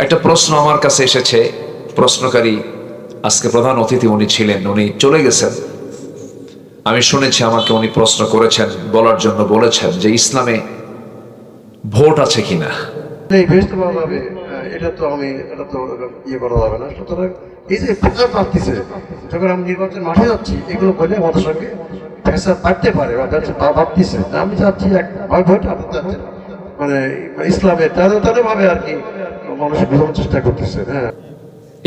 একটা প্রশ্ন আমার কাছে এসেছে। প্রশ্নকারী আজকে প্রধান অতিথি উনি ছিলেন, উনি চলে গেছেন। আমি শুনেছি আমাকে উনি প্রশ্ন করেছেন, বলার জন্য বলেছেন যে ইসলামে ভোট আছে কিনা। ভেস্তে পাওয়া যাবে, এটা তো ইয়ে করা যাবে না। সুতরাং এই যে ফেসাদ বাড়তিছে, যখন আমি নির্বাচন মাঠে যাচ্ছি, এগুলো বলে আমাদের সঙ্গে ফেসাদ বাড়তে পারে বা ভাবতেছে। আমি চাচ্ছি ভোট মানে ইসলামের তাদের ভাবে আর কি মানুষের বোঝানোর চেষ্টা করতেছে। হ্যাঁ,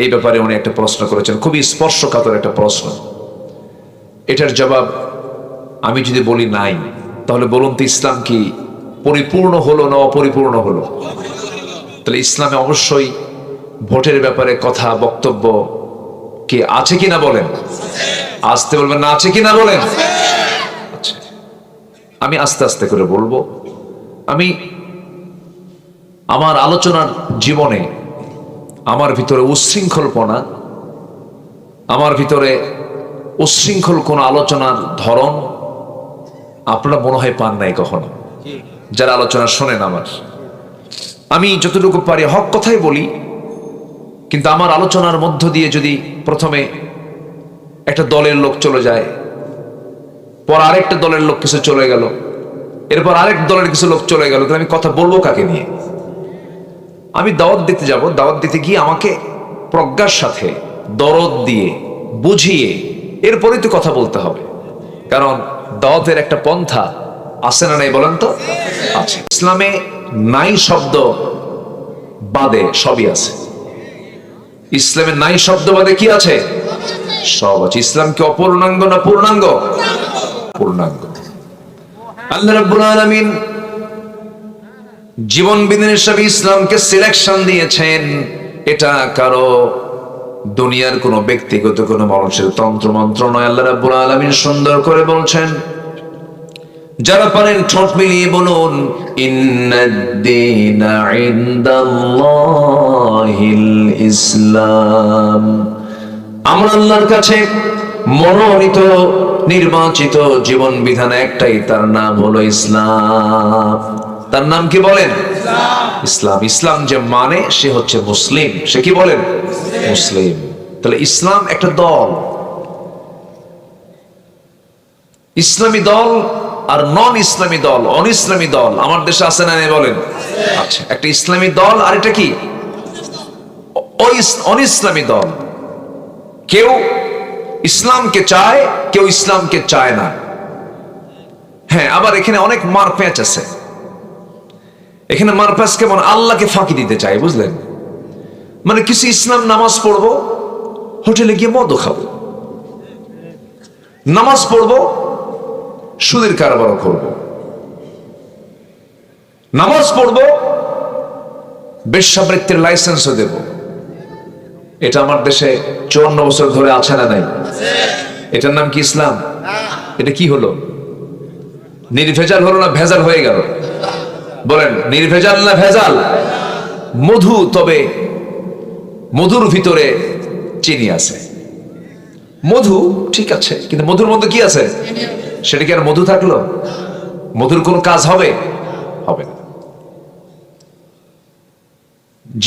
এই ব্যাপারে উনি একটা প্রশ্ন করেছেন, খুবই স্পর্শকাতর একটা প্রশ্ন। এটার জবাব আমি যদি বলি নাই, তাহলে বলুন তো ইসলাম কি পরিপূর্ণ হলো না অপরিপূর্ণ হলো? তাহলে ইসলামে অবশ্যই ভোটের ব্যাপারে কথা বক্তব্য কি আছে কিনা বলেন? আসতে বলবেন না, আছে কিনা বলেন? আচ্ছা, আমি আস্তে আস্তে করে বলবো। আমি আমার আলোচনার জীবনে আমার ভিতরে উচ্ছৃঙ্খলপনা, আমার ভিতরে উচ্ছৃঙ্খল কোন আলোচনার ধরন আপনারা মনে হয় পান নাই কখনো, যারা আলোচনা শোনেন আমার। আমি যতটুকু পারি হক কথাই বলি, কিন্তু আমার আলোচনার মধ্য দিয়ে যদি প্রথমে একটা দলের লোক চলে যায়, পর আরেকটা দলের লোক কিছু চলে গেল, এরপর আরেক দলের কিছু লোক চলে গেল, তাহলে আমি কথা বলবো কাকে নিয়ে? আমি দাওয়াত দিতে যাব, দাওয়াত দিতে গিয়ে আমাকে প্রজ্ঞার সাথে দরদ দিয়ে বুঝিয়ে এরপরেই তো কথা বলতে হবে। কারণ দাওয়াতের একটা পন্থা আছে না নাই বলেন তো? আছে। ইসলামে নাই শব্দ বাদে সবই আছে। ইসলামে নাই শব্দ বাদে কি আছে? সব আছে। ইসলাম কি অপূর্ণাঙ্গ না পূর্ণাঙ্গ? পূর্ণাঙ্গ। আল্লাহ রাব্বুল আলামিন জীবন বিধান হিসেবে ইসলামকে সিলেকশন দিয়েছেন। এটা কারো দুনিয়ার কোন ব্যক্তিগত কোন মানুষের তন্ত্র মন্ত্র নয়। আল্লাহ রাব্বুল আলামিন সুন্দর করে বলছেন, যারা পারেন ঠোঁট মিলিয়ে বলুন, ইন্নাদ-দীনা ইনদাল্লাহিল ইসলাম। আমরা আল্লাহর কাছে মনোনীত নির্বাচিত জীবন বিধান একটাই, তার নাম হলো ইসলাম। তার নাম কি বলেন? ইসলাম। ইসলাম যে মানে সে হচ্ছে মুসলিম। সে কি বলেন? মুসলিম। তাহলে ইসলাম একটা দল, ইসলামী দল আর নন ইসলামী দল, অনিসলামী দল আমার দেশে আছে না নেই বলেন? আচ্ছা, একটা ইসলামী দল আর এটা কি অনিসলামী দল। কেউ ইসলামকে চায়, কেউ ইসলামকে চায় না। হ্যাঁ, আবার এখানে অনেক মারপ্যাঁচ আছে। এখানে মারপ্যাঁচ কেমন? আল্লাহকে ফাঁকি দিতে চায়, বুঝলেন? মানে কিছু ইসলাম নামাজ পড়বো, হোটেলে গিয়ে মদ খাবো, নামাজ পড়বো, সুদের কারবারও করবো, নামাজ পড়বো, বেশ্যাবৃত্তির লাইসেন্সও দেব। এটা আমার দেশে 54 বছর ধরে আছে না নাই? এটার নাম কি ইসলাম? এটা কি হলো? নির্ভেজাল হলো না ভেজাল হয়ে গেল? বলেন, নির্ভেজাল না ভেজাল? মধু, তবে মধুর ভিতরে চিনি আছে। মধু ঠিক আছে, কিন্তু মধুর মধ্যে কি আছে? সেটা কি আর মধু থাকলো? মধুর কোন কাজ হবে? হবে না।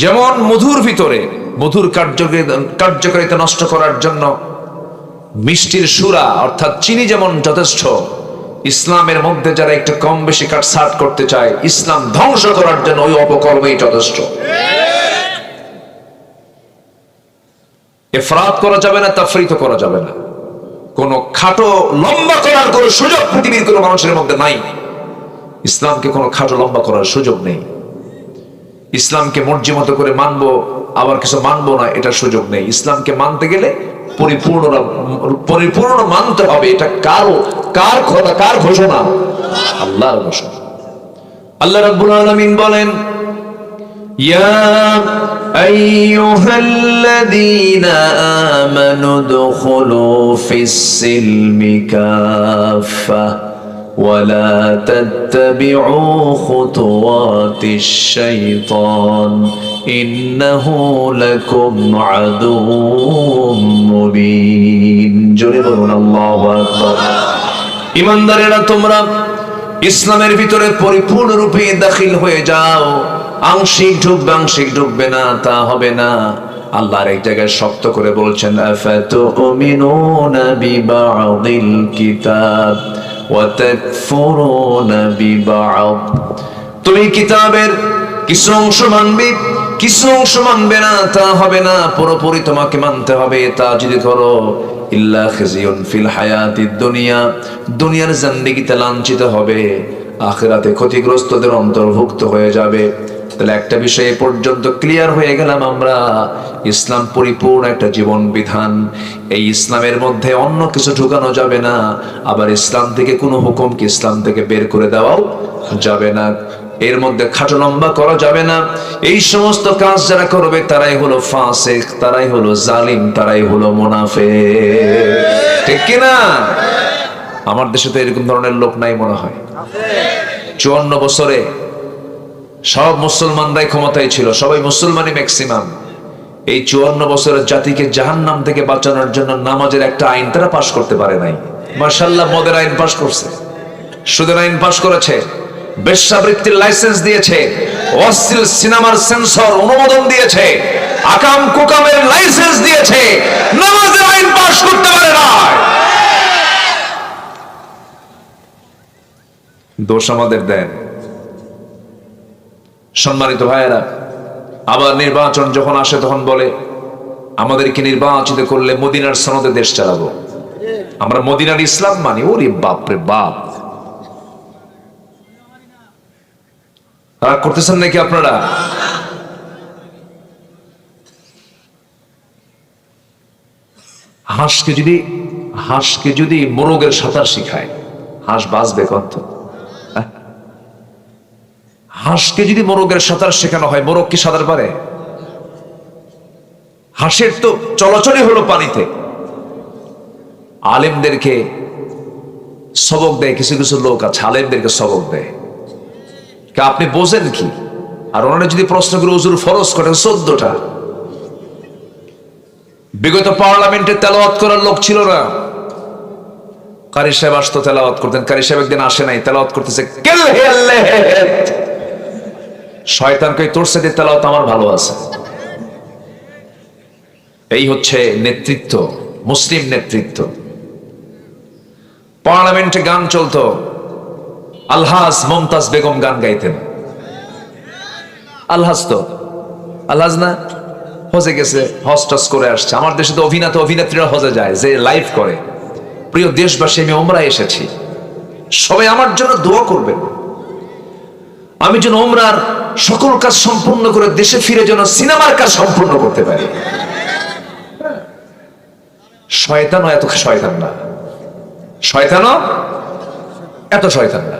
যেমন মধুর ভিতরে মধুর কার্যকারিতা নষ্ট করার জন্য মিষ্টির সুরা অর্থাৎ চিনি যেমন যথেষ্ট, ইসলামের মধ্যে যারা একটু কম বেশি কাটছাট করতে চায়, ইসলাম ধ্বংস করার জন্য ওই অপকর্মই যথেষ্ট। ইফরাত করা যাবে না, তাফরিত করা যাবে না। কোন খাটো লম্বা করার কোন সুযোগ পৃথিবীর কোন মানুষের মধ্যে নাই। ইসলামকে কোন খাটো লম্বা করার সুযোগ নেই। ইসলামকে মর্জি মতো করে মানবো, আবার কিছু মানবো না, এটার সুযোগ নেই। ইসলামকে মানতে গেলে পরিপূর্ণ মানতে হবে। এটা কার কথা, কার ঘোষণা? আল্লাহর ঘোষণা। আল্লাহ রাব্বুল আলামিন বলেন, ইয়া আইয়ুহাল্লাযীনা আমানু দুখুলু ফিস-সিলমি কাফা ওয়ালা তাত্তাবিউ খুতুওয়াতিশ শাইতান ইন্নাহু লাকুম আদুউম মুবিন। জোরে বলুন আল্লাহু আকবার। ঈমানদারেরা, তোমরা ইসলামের ভিতরে পরিপূর্ণরূপে দাখিল হয়ে যাও। আংশিক ঢুকবে আংশিক ঢুকবে না তা হবে না। আল্লাহর এক জায়গায় শক্ত করে বলছেন আফাতুমিনুনা বিবা'দিল কিতাব ওয়া তাকফুরুনা বিবা'দ, তুমি কিতাবের কিছু অংশ মানবে কিছু অংশ মানবে না তা হবে না, পুরোপুরি তোমাকে মানতে হবে। তা যদি করো ইল্লা খিজিয়ুন ফিল হায়াতিদ দুনিয়া, দুনিয়ার জিন্দেগিতে লাঞ্ছিত হবে, আখিরাতে ক্ষতিগ্রস্তদের অন্তর্ভুক্ত হয়ে যাবে। তাহলে একটা বিষয় পর্যন্ত ক্লিয়ার হয়ে গেলাম আমরা, ইসলাম পরিপূর্ণ একটা জীবন বিধান। এই ইসলামের মধ্যে অন্য কিছু ঢুকানো যাবে না, আবার ইসলাম থেকে কোনো হুকুমকে ইসলাম থেকে বের করে দেওয়াও যাবে না, এর মধ্যে খাটো লম্বা করা যাবে না। এই সমস্ত কাজ যারা করবে তারাই হলো ফাসিক, তারাই হলো জালিম, তারাই হলো মুনাফিক, ঠিক কিনা? আমার দেশে তো এরকম ধরনের লোক নাই মনে হয়। 54 বছরে সব মুসলমানরাই ক্ষমতায় ছিল, সবাই মুসলমানই ম্যাক্সিমাম। এই 54 বছরের জাতিকে জাহান্নাম থেকে বাঁচানোর জন্য নামাজের একটা আইন তারা পাশ করতে পারে নাই। মাশাআল্লাহ, মদের আইন পাশ করছে, সুদের আইন পাশ করেছে, বেশ্যাবৃত্তির লাইসেন্স দিয়েছে, অশ্লীল সিনেমার সেন্সর অনুমোদন দিয়েছে, আকাম কুকামের লাইসেন্স দিয়েছে, নামাজের আইন পাশ করতে পারে না। দোষ আমাদের দেন। সম্মানিত ভাইয়েরা, আবার নির্বাচন যখন আসে তখন বলে আমাদেরকে নির্বাচিত করলে মদিনার সনদে দেশ চালাবো, আমরা মদিনার ইসলাম মানি। ওরে বাপ রে বাপ, রাগ করতেছেন নাকি আপনারা? হাঁসকে যদি মোরগের সাঁতার শিখায়, হাঁস বাঁচবে কত? হাঁসকে যদি মোরগের সাঁতার শেখানো হয়, মোরগ কি সাঁতার পারে? হাঁসের তো চলাচলই হলো পানিতে। আলেমদেরকে সবক দেয় কিছু কিছু লোক আছে, আলেমদেরকে সবক দেয়, আপনি বোঝেন কি? আর ওনারা যদি প্রশ্ন করে হুজুর ফরজ করেন 14টা। বিগত পার্লামেন্টে তেলাওয়াত করার লোক ছিল না, কারি সাহেব আসতো তেলাওয়াত করতেন, কারি সাহেব একদিন আসে নাই, তেলাওয়াত করতেছে, শয়তান কই তোর সাথে তেলাওয়াত আমার ভালো আছে। এই হচ্ছে নেতৃত্ব, মুসলিম নেতৃত্ব। পার্লামেন্টে গান চলতো, আলহাজ মমতাজ বেগম গান গাইতেন। আলহাজ তো আলহাজ না, হজে গেছে, হজ টজ করে আসছে। আমার দেশে তো অভিনেত্রীরা হজে যায়, যে লাইভ করে। প্রিয় দেশবাসী, আমি ওমরায় এসেছি, সবাই আমার জন্য দোয়া করবেন, আমি যেন ওমরার সকল কাজ সম্পূর্ণ করে দেশে ফিরে যেন সিনেমার কাজ সম্পূর্ণ করতে পারি। শয়তানও এত শয়তান না, শয়তানও এত শয়তান না।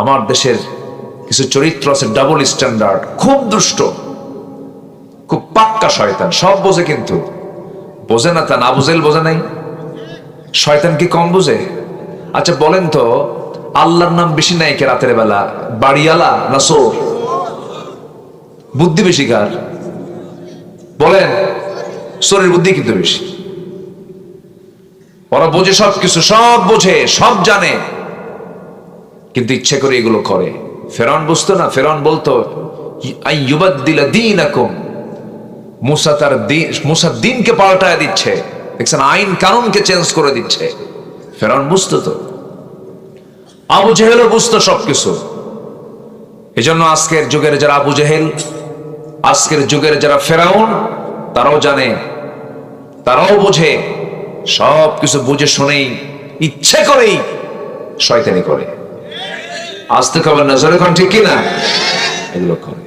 আমার দেশের কিছু চরিত্র আছে ডাবল স্ট্যান্ডার্ড, খুব দুষ্ট, খুব পাক্কা শয়তান, সব বোঝে কিন্তু বোঝে না তা না, বুঝেল বোঝে নাই। শয়তান কি কম বুঝে? আচ্ছা বলেন তো, আল্লাহর নাম বেশি নাই কে রাতের বেলা, বাড়িওয়ালা না চোর? বুদ্ধি বেশি কার বলেন? চোরের বুদ্ধি কিন্তু বেশি। ওরা বোঝে সবকিছু, সব বোঝে, সব জানে, কিন্তু ইচ্ছে করে এগুলো করে। ফেরাউন বুঝতো না, ফেরাউন বলতো আইয়ুবাদদিলা দীনাকুম, মুসা দিনকে পাল্টায় দিচ্ছে, দেখছেন আইন কানুনকে চেঞ্জ করে দিচ্ছে। ফেরাউন বুঝতো তো, আবু জেহেলও বুঝতো সবকিছু। এজন্য আজকের যুগের যারা আবু জেহেল, আজকের যুগের যারা ফেরাউন, তারাও জানে, তারাও বোঝে, সবকিছু বুঝে শুনেই ইচ্ছে করেই শয়তানি করে। আজ থেকে আবার নজরে কোন ঠিক কিনা এগুলো করে।